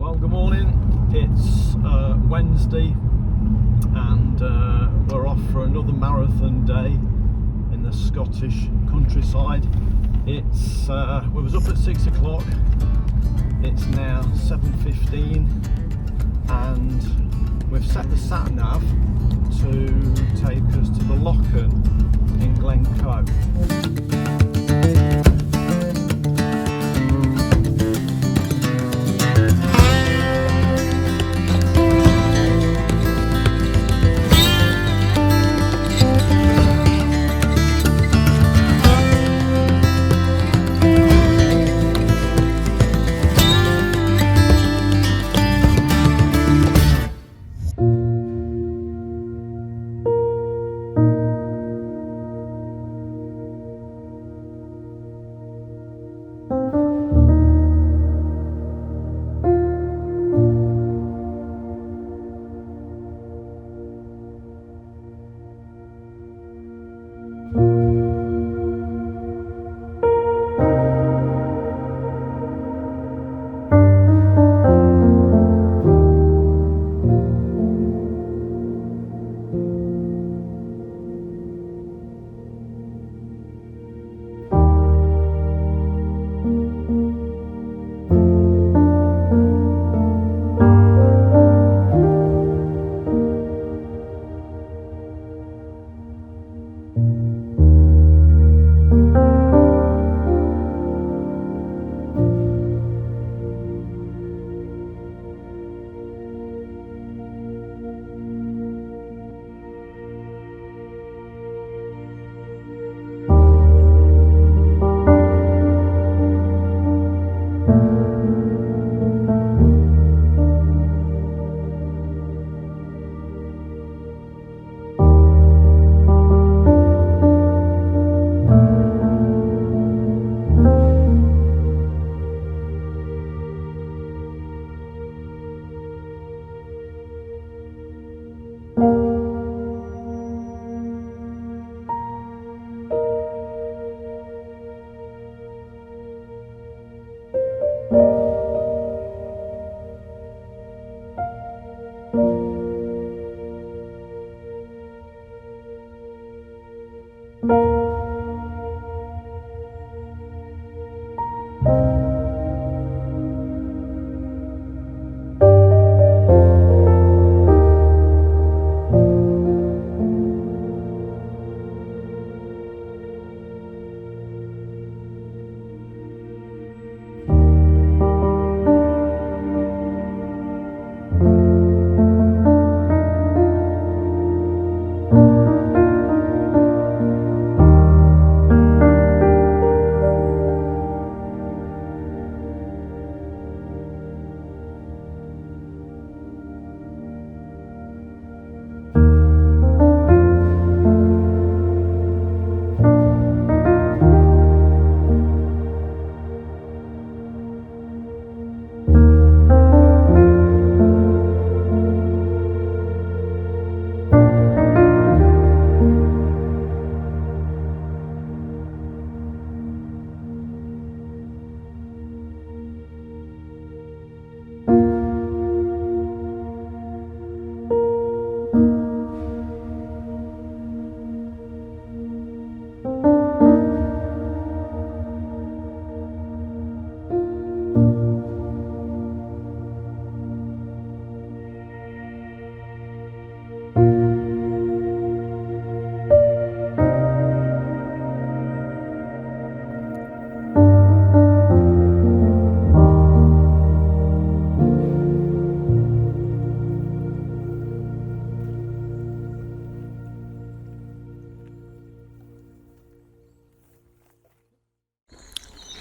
Well, good morning. It's Wednesday and we're off for another marathon day in the Scottish countryside. It's we was up at 6 o'clock. It's now 7:15 and we've set the sat nav to take us to the Loch in Glencoe.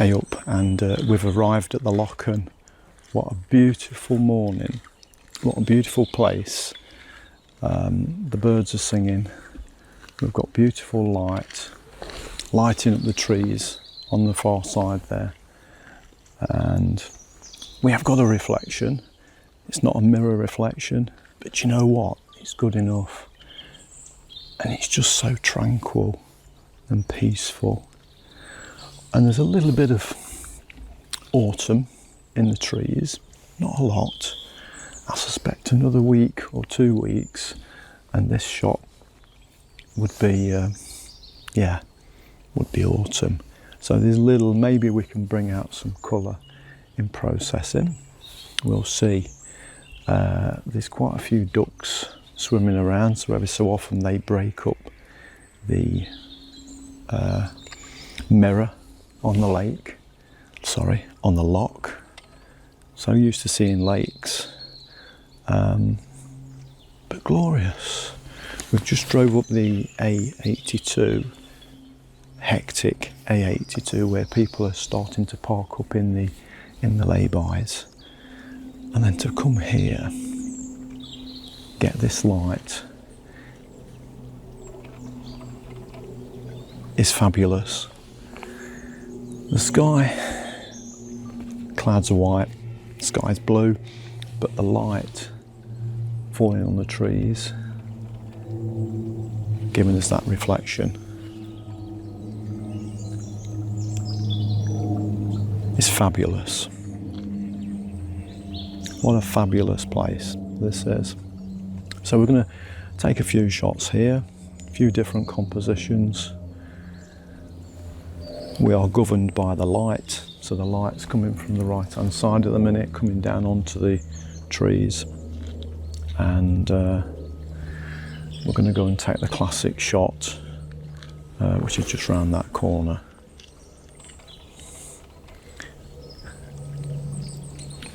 Up and we've arrived at the Loch. What a beautiful morning, what a beautiful place. The birds are singing, we've got beautiful light lighting up the trees on the far side there, and we have got a reflection. It's not a mirror reflection, but you know what, it's good enough, and it's just so tranquil and peaceful. And there's a little bit of autumn in the trees, not a lot. I suspect another week or 2 weeks and this shot would be, would be autumn. So there's little, maybe we can bring out some colour in processing. We'll see. There's quite a few ducks swimming around, so every so often they break up the mirror on the lake, sorry, on the loch. So used to seeing lakes, but glorious. We've just drove up the A82, hectic A82, where people are starting to park up in the laybys, and then to come here, get this light is fabulous. The sky, clouds are white, sky's blue, but the light falling on the trees, giving us that reflection. It's fabulous. What a fabulous place this is. So we're going to take a few shots here, a few different compositions. We are governed by the light, so the light's coming from the right hand side at the minute, coming down onto the trees, and we're going to go and take the classic shot, which is just round that corner.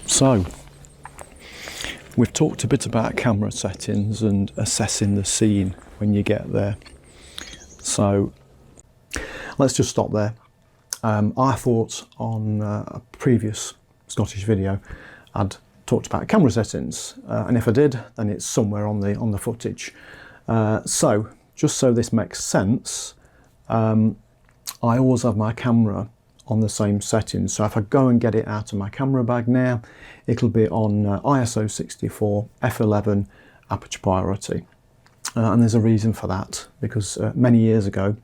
So we've talked a bit about camera settings and assessing the scene when you get there, so let's just stop there. I thought on a previous Scottish video I'd talked about camera settings, and if I did, then it's somewhere on the footage. So just so this makes sense, I always have my camera on the same settings. So if I go and get it out of my camera bag now, it'll be on ISO 64 f11 aperture priority, and there's a reason for that, because many years ago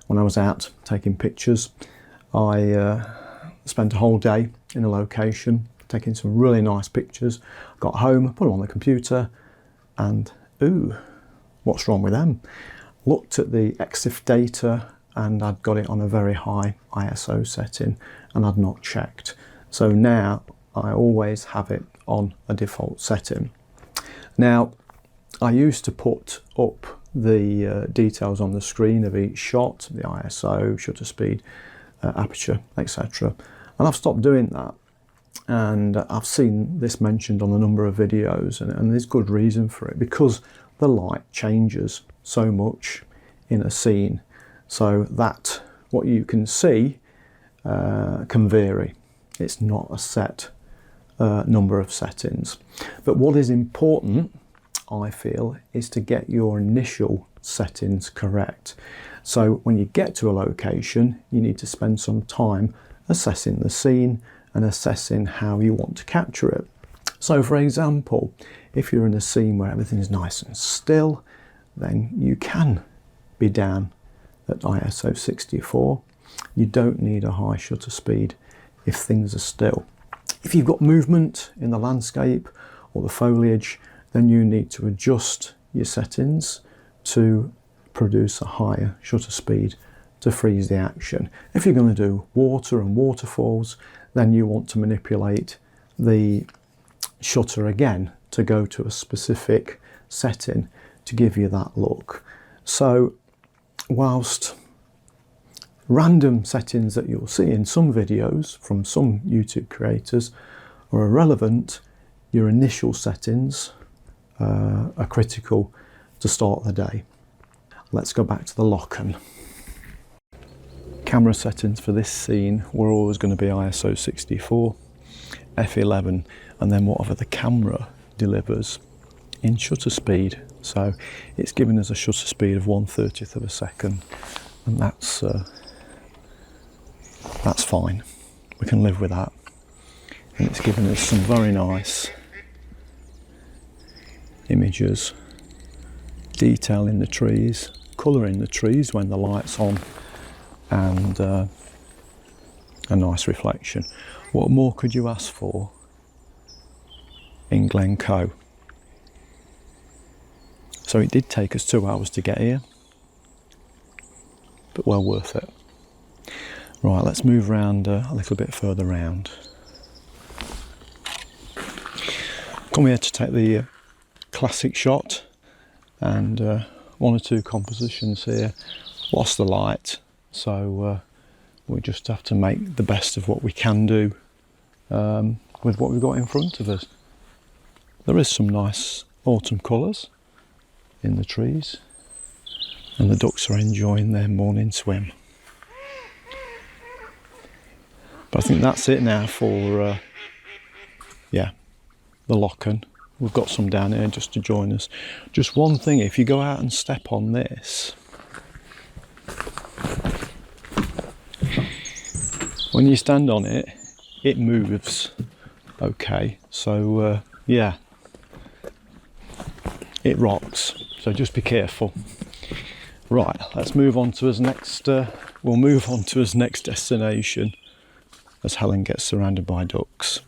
when I was out taking pictures, I spent a whole day in a location taking some really nice pictures. Got home, put them on the computer, and ooh, what's wrong with them? Looked at the EXIF data and I'd got it on a very high ISO setting and I'd not checked. So now I always have it on a default setting. Now, I used to put up the details on the screen of each shot, the ISO, shutter speed, aperture, etc. And I've stopped doing that. And I've seen this mentioned on a number of videos, and there's good reason for it, because the light changes so much in a scene, so that what you can see can vary. It's not a set number of settings. But what is important, I feel, is to get your initial settings correct. So when you get to a location, you need to spend some time assessing the scene and assessing how you want to capture it. So for example, if you're in a scene where everything is nice and still, then you can be down at ISO 64. You don't need a high shutter speed if things are still. If you've got movement in the landscape or the foliage, then you need to adjust your settings to produce a higher shutter speed to freeze the action. If you're going to do water and waterfalls, then you want to manipulate the shutter again to go to a specific setting to give you that look. So whilst random settings that you'll see in some videos from some YouTube creators are irrelevant, your initial settings are critical to start the day. Let's go back to the Lochan. Camera settings for this scene were always going to be ISO 64, f11, and then whatever the camera delivers in shutter speed. So it's giving us a shutter speed of 1/30th of a second, and that's fine. We can live with that. And it's giving us some very nice images, detail in the trees, colour in the trees when the light's on, and a nice reflection. What more could you ask for in Glencoe. So it did take us 2 hours to get here, but well worth it. Right, let's move around a little bit further round. Come here to take the classic shot, and 1 or 2 compositions here. Lost the light, so we just have to make the best of what we can do with what we've got in front of us. There is some nice autumn colours in the trees, and the ducks are enjoying their morning swim. But I think that's it now for the Lochan. We've got some down here just to join us. Just one thing, if you go out and step on this, when you stand on it, it moves. Okay, so yeah, it rocks, so just be careful. Right, let's move on to his next we'll move on to his next destination as Helen gets surrounded by ducks.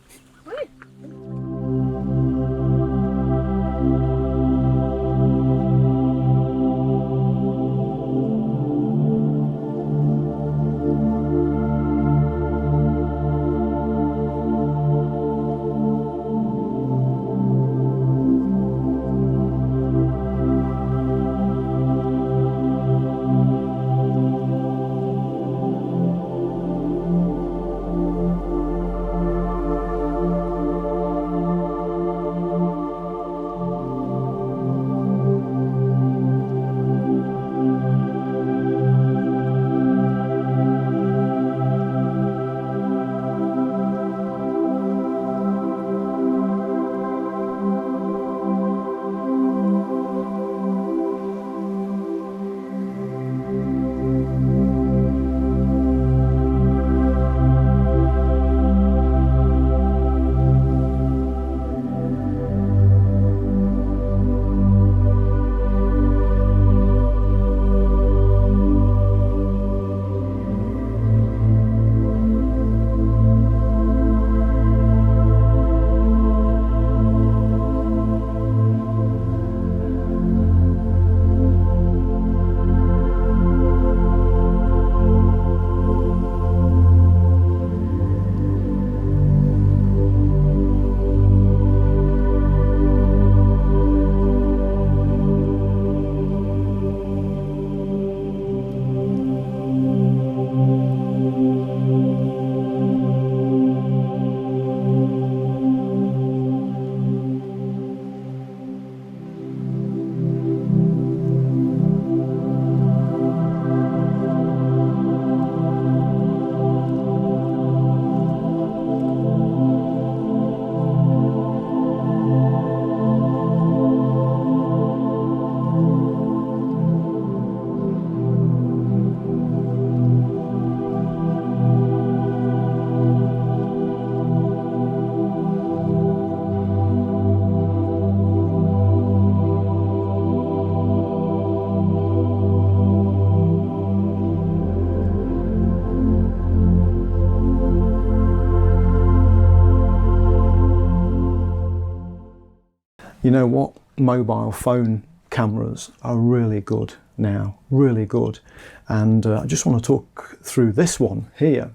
You know what? Mobile phone cameras are really good now, really good. And I just want to talk through this one here.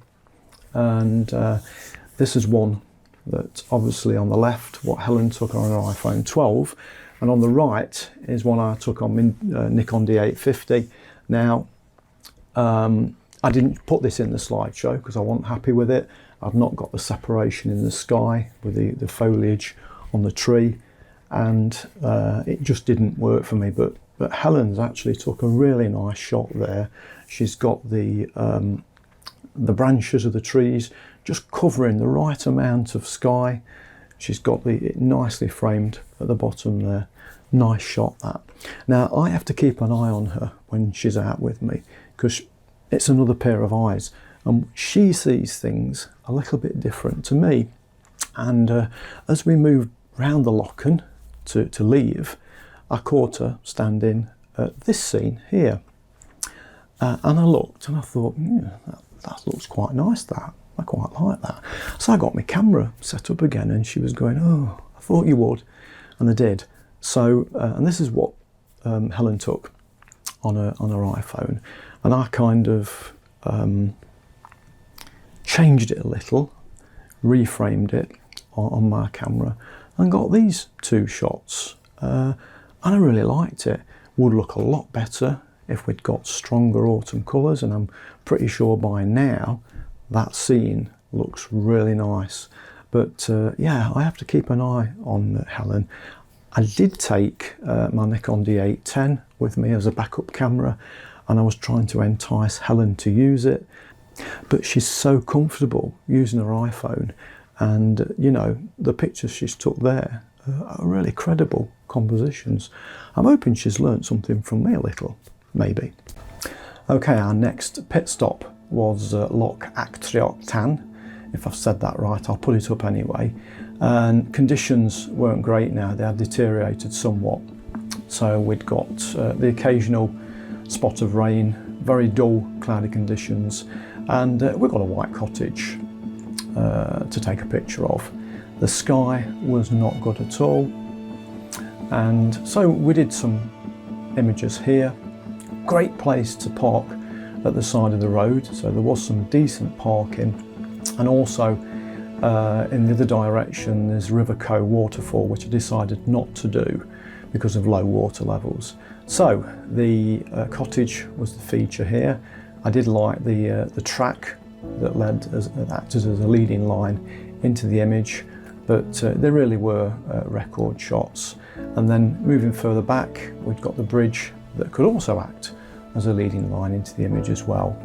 And this is one that obviously on the left, what Helen took on her iPhone 12. And on the right is one I took on Nikon D850. Now, I didn't put this in the slideshow because I wasn't happy with it. I've not got the separation in the sky with the foliage on the tree, and it just didn't work for me. But Helen's actually took a really nice shot there. She's got the branches of the trees just covering the right amount of sky. She's got it nicely framed at the bottom there. Nice shot, that. Now I have to keep an eye on her when she's out with me because it's another pair of eyes, and she sees things a little bit different to me. And as we moved round the Lochan to leave, I caught her standing at this scene here, and I looked and I thought, that looks quite nice, that. I quite like that. So I got my camera set up again, and she was going, oh, I thought you would, and I did. So, and this is what Helen took on her iPhone, and I kind of changed it a little, reframed it on my camera, and got these two shots. And I really liked it. Would look a lot better if we'd got stronger autumn colours, and I'm pretty sure by now that scene looks really nice. But yeah, I have to keep an eye on Helen. I did take my Nikon D810 with me as a backup camera, and I was trying to entice Helen to use it, but she's so comfortable using her iPhone, and you know, the pictures she's took there are really credible compositions. I'm hoping she's learnt something from me a little, maybe. Okay, our next pit stop was Loch Achtriochtan. If I've said that right, I'll put it up anyway. And conditions weren't great now, they had deteriorated somewhat. So we'd got the occasional spot of rain, very dull cloudy conditions, and we got a white cottage to take a picture of. The sky was not good at all, and so we did some images here. Great place to park at the side of the road, so there was some decent parking, and also in the other direction there's Rivercoe Waterfall, which I decided not to do because of low water levels. So the cottage was the feature here. I did like the track that acted as a leading line into the image, but they really were record shots. And then moving further back, we've got the bridge that could also act as a leading line into the image as well.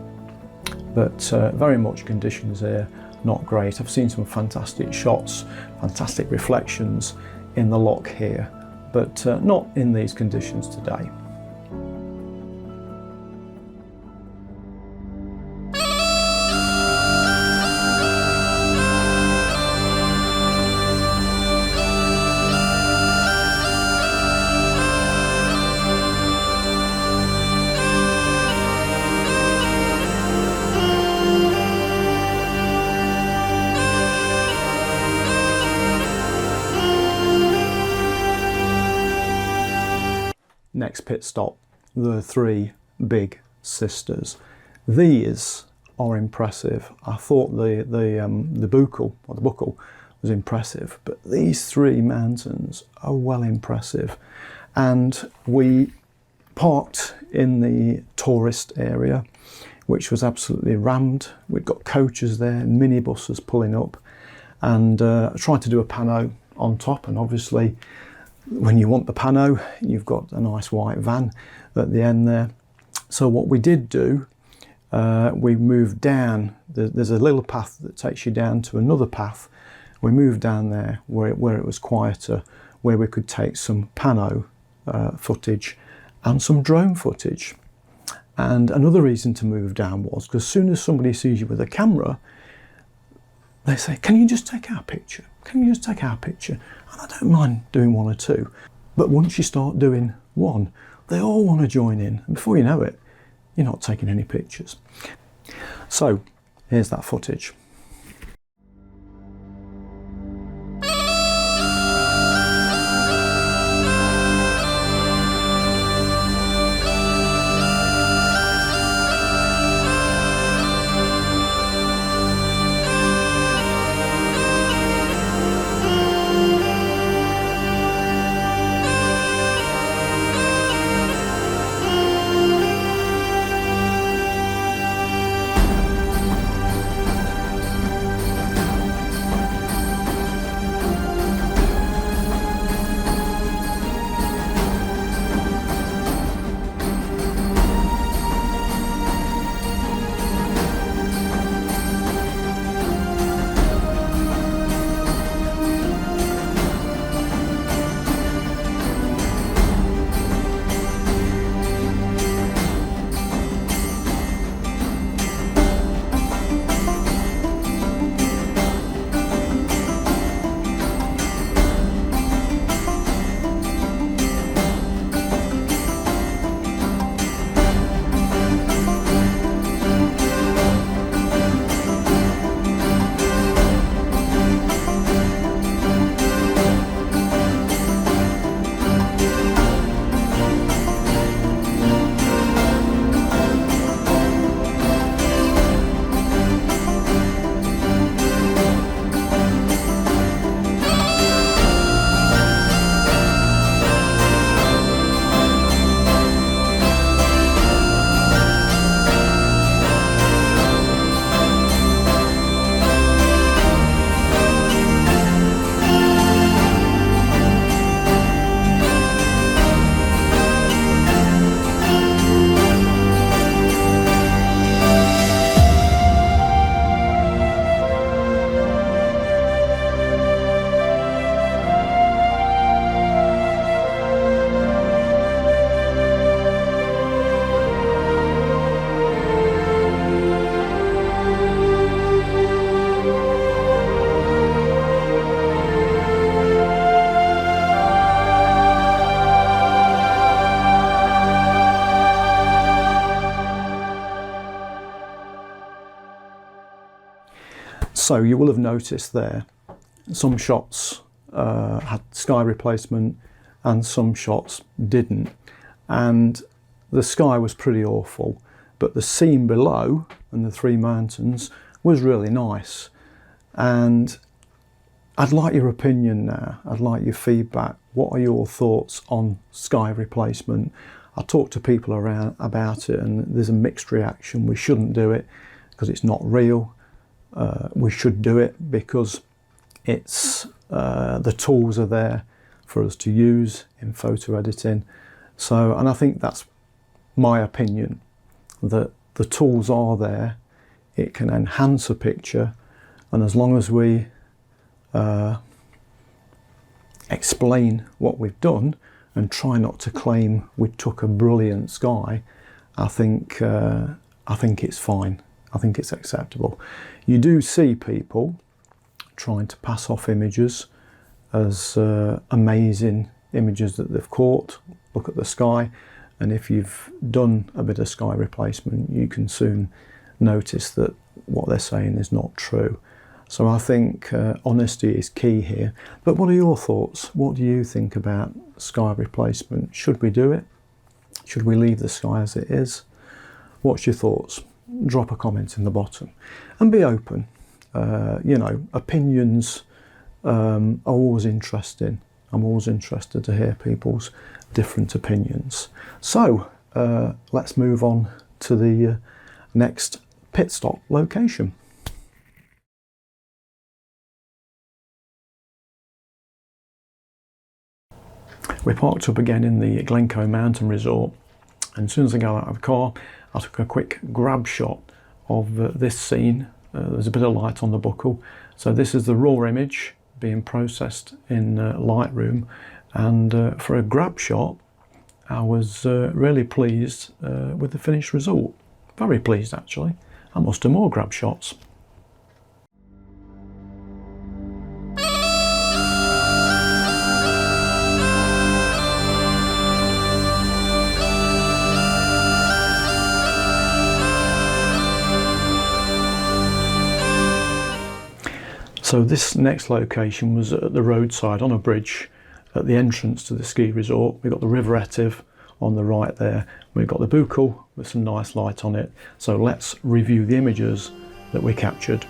But very much conditions here not great. I've seen some fantastic shots, fantastic reflections in the loch here, but not in these conditions today. Next pit stop, the three big sisters. These are impressive. I thought the buckle was impressive, but these three mountains are well impressive. And we parked in the tourist area, which was absolutely rammed. We've got coaches there, minibuses pulling up, and I tried to do a pano on top, and obviously when you want the pano, you've got a nice white van at the end there. So what we did do, we moved down. There's a little path that takes you down to another path. We moved down there where it was quieter, where we could take some pano footage and some drone footage. And another reason to move down was because as soon as somebody sees you with a camera, they say, "Can you just take our picture? Can you just take our picture?" And I don't mind doing one or two, but once you start doing one, they all want to join in, and before you know it, you're not taking any pictures. So here's that footage. So you will have noticed there, some shots had sky replacement and some shots didn't. And the sky was pretty awful, but the scene below and the three mountains was really nice. And I'd like your opinion now. I'd like your feedback. What are your thoughts on sky replacement? I talk to people around about it and there's a mixed reaction. We shouldn't do it because it's not real. We should do it because it's the tools are there for us to use in photo editing. So, and I think that's my opinion, that the tools are there. It can enhance a picture, and as long as we explain what we've done and try not to claim we took a brilliant sky, I think it's fine. I think it's acceptable. You do see people trying to pass off images as amazing images that they've caught. Look at the sky, and if you've done a bit of sky replacement, you can soon notice that what they're saying is not true. So I think honesty is key here. But what are your thoughts? What do you think about sky replacement? Should we do it? Should we leave the sky as it is? What's your thoughts? Drop a comment in the bottom and be open. You know, opinions are always interesting. I'm always interested to hear people's different opinions. So let's move on to the next pit stop location. We parked up again in the Glencoe mountain resort, and as soon as I got out of the car I took a quick grab shot of this scene. There's a bit of light on the buckle, so this is the raw image being processed in Lightroom, and for a grab shot I was really pleased with the finished result. Very pleased actually. I must do more grab shots. So this next location was at the roadside on a bridge at the entrance to the ski resort. We've got the River Etive on the right there. We've got the buckle with some nice light on it. So let's review the images that we captured.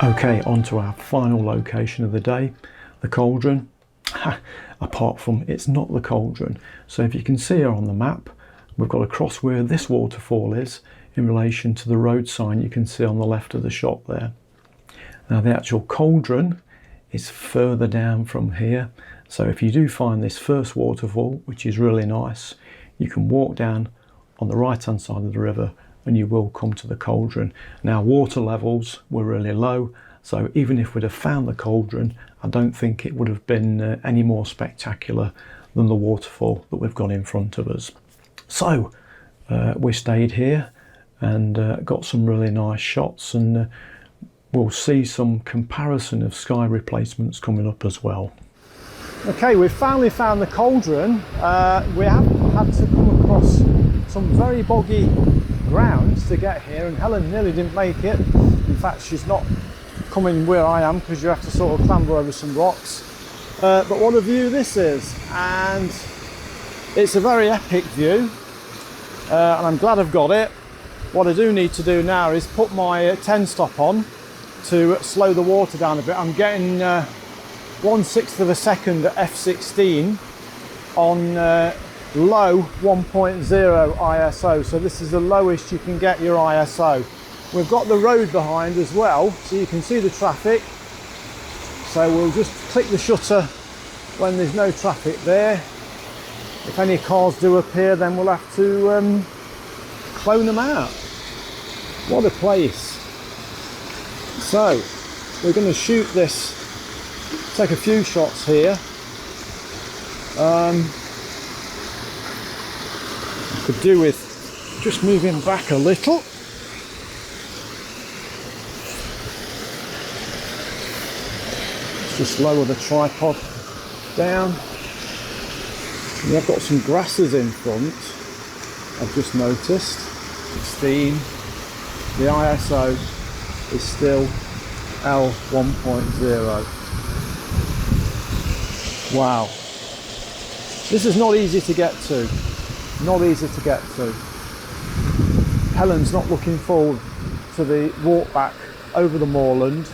Okay, on to our final location of the day, the cauldron. Apart from it's not the cauldron. So if you can see here on the map, we've got across where this waterfall is in relation to the road sign you can see on the left of the shot there. Now the actual cauldron is further down from here, so if you do find this first waterfall, which is really nice, you can walk down on the right hand side of the river and you will come to the cauldron. Now water levels were really low, so even if we'd have found the cauldron, I don't think it would have been any more spectacular than the waterfall that we've got in front of us. So we stayed here and got some really nice shots, and we'll see some comparison of sky replacements coming up as well. Okay, we've finally found the cauldron. We have had to come across some very boggy grounds to get here, and Helen nearly didn't make it. In fact, she's not coming where I am because you have to sort of clamber over some rocks. But what a view this is, and it's a very epic view, and I'm glad I've got it. What I do need to do now is put my 10 stop on to slow the water down a bit. I'm getting 1/6 of a second at f16 on low 1.0 ISO, so this is the lowest you can get your ISO. We've got the road behind as well, so you can see the traffic, so we'll just click the shutter when there's no traffic there. If any cars do appear, then we'll have to clone them out. What a place. So we're going to shoot this, take a few shots here. Could do with just moving back a little. Let's just lower the tripod down. And I've got some grasses in front, I've just noticed. 16. The ISO is still L 1.0. Wow. This is not easy to get to. Not easy to get to. Helen's not looking forward to the walk back over the moorland.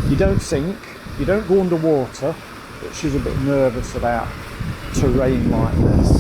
You don't sink, you don't go underwater, but she's a bit nervous about terrain like this.